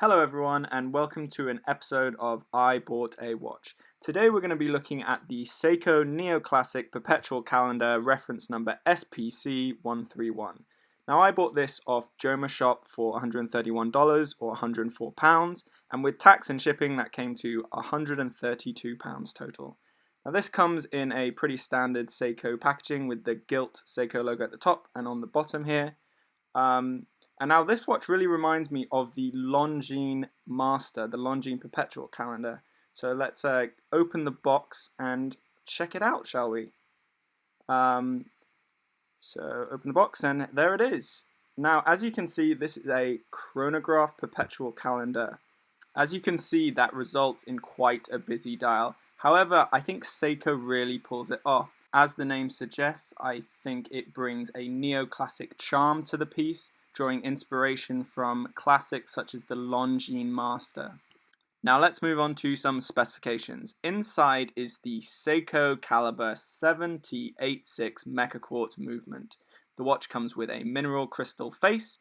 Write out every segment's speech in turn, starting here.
Hello everyone and welcome to an episode of I Bought a Watch. Today we're going to be looking at the Seiko Neoclassic Perpetual Calendar reference number SPC131. Now I bought this off Joma Shop for $131 or £104, and with tax and shipping that came to £132 total. Now this comes in a pretty standard Seiko packaging with the gilt Seiko logo at the top and on the bottom here. And now this watch really reminds me of the Longines Master, the Longines Perpetual Calendar. So let's open the box and check it out, shall we? So open the box and there it is. Now, as you can see, this is a Chronograph Perpetual Calendar. As you can see, that results in quite a busy dial. However, I think Seiko really pulls it off. As the name suggests, I think it brings a neoclassic charm to the piece, drawing inspiration from classics such as the Longines Master. Now let's move on to some specifications. Inside is the Seiko Caliber 7T86 Mecha Quartz movement. The watch comes with a mineral crystal face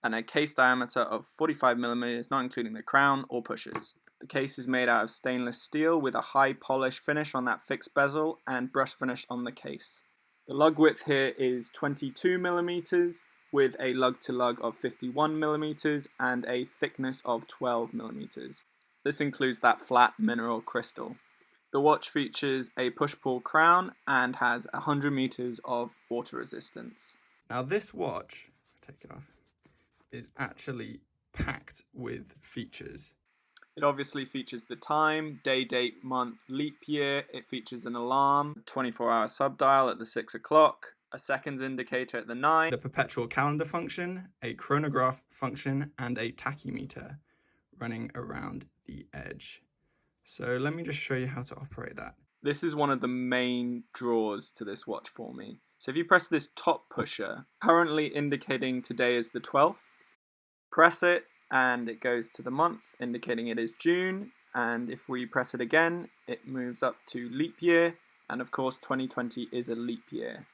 and a case diameter of 45mm, not including the crown or pushers. The case is made out of stainless steel with a high polish finish on that fixed bezel and brush finish on the case. The lug width here is 22mm with a lug-to-lug of 51mm and a thickness of 12mm. This includes that flat mineral crystal. The watch features a push-pull crown and has 100 meters of water resistance. Now this watch, take it off, is actually packed with features. It obviously features the time, day, date, month, leap year. It features an alarm, 24-hour subdial at the 6 o'clock, a seconds indicator at the 9, the perpetual calendar function, a chronograph function, and a tachymeter running around the edge. So let me just show you how to operate that. This is one of the main draws to this watch for me. So if you press this top pusher, currently indicating today is the 12th, press it and it goes to the month, indicating it is June, and if we press it again, it moves up to leap year, and of course 2020 is a leap year.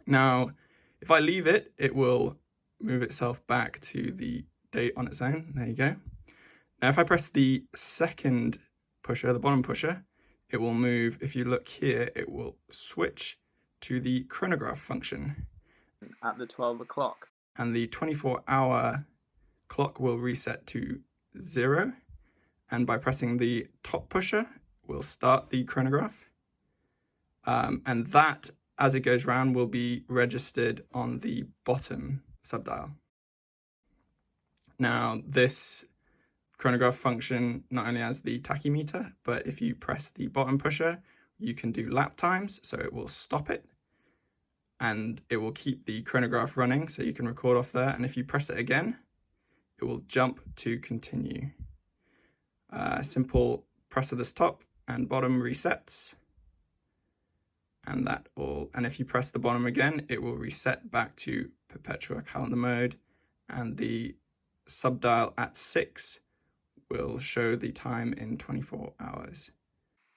Now, if I leave it, it will move itself back to the date on its own. There you go. Now, if I press the second pusher, the bottom pusher, it will move. If you look here, it will switch to the chronograph function at the 12 o'clock. And the 24-hour clock will reset to 0. And by pressing the top pusher, we'll start the chronograph. And that, as it goes round, will be registered on the bottom subdial. Now, this chronograph function not only has the tachymeter, but if you press the bottom pusher, you can do lap times, so it will stop it, and it will keep the chronograph running, so you can record off there, and if you press it again, it will jump to continue. Simple press of this top and bottom resets. And that all, and if you press the bottom again, it will reset back to perpetual calendar mode, and the subdial at 6 will show the time in 24 hours.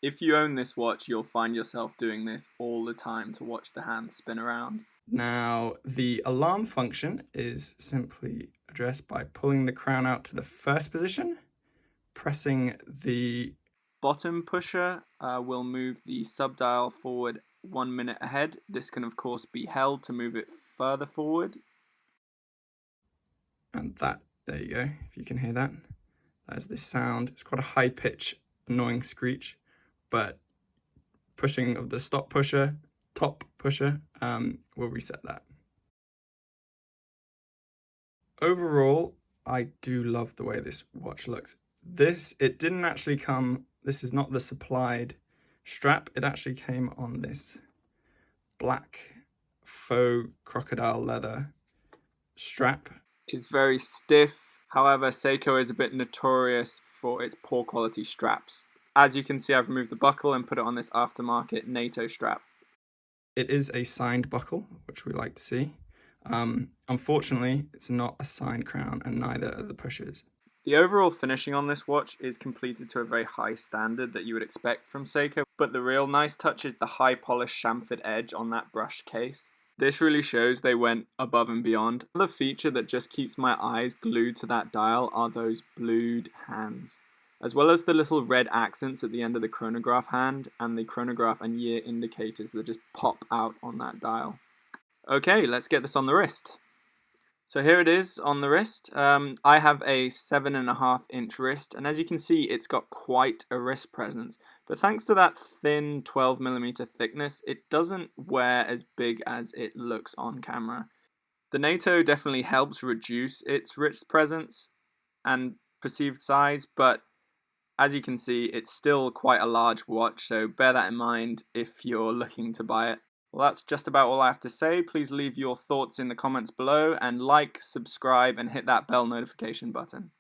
If you own this watch, you'll find yourself doing this all the time to watch the hands spin around. Now, the alarm function is simply addressed by pulling the crown out to the first position, pressing the bottom pusher will move the subdial forward 1 minute ahead. This can of course be held to move it further forward. And that, there you go, if you can hear that. That's the sound. It's quite a high pitch, annoying screech, but pushing of the top pusher will reset that. Overall, I do love the way this watch looks. It didn't actually come, this is not the supplied strap, it actually came on this black faux crocodile leather strap. It's very stiff, however Seiko is a bit notorious for its poor quality straps. As you can see, I've removed the buckle and put it on this aftermarket NATO strap. It is a signed buckle, which we like to see. Unfortunately, it's not a signed crown and neither are the pushers. The overall finishing on this watch is completed to a very high standard that you would expect from Seiko, but the real nice touch is the high polished chamfered edge on that brushed case. This really shows they went above and beyond. Another feature that just keeps my eyes glued to that dial are those blued hands, as well as the little red accents at the end of the chronograph hand and the chronograph and year indicators that just pop out on that dial. Okay, let's get this on the wrist. So here it is on the wrist. I have a 7.5-inch wrist, and as you can see, it's got quite a wrist presence. But thanks to that thin 12mm thickness, it doesn't wear as big as it looks on camera. The NATO definitely helps reduce its wrist presence and perceived size, but as you can see, it's still quite a large watch, so bear that in mind if you're looking to buy it. Well, that's just about all I have to say. Please leave your thoughts in the comments below and like, subscribe, and hit that bell notification button.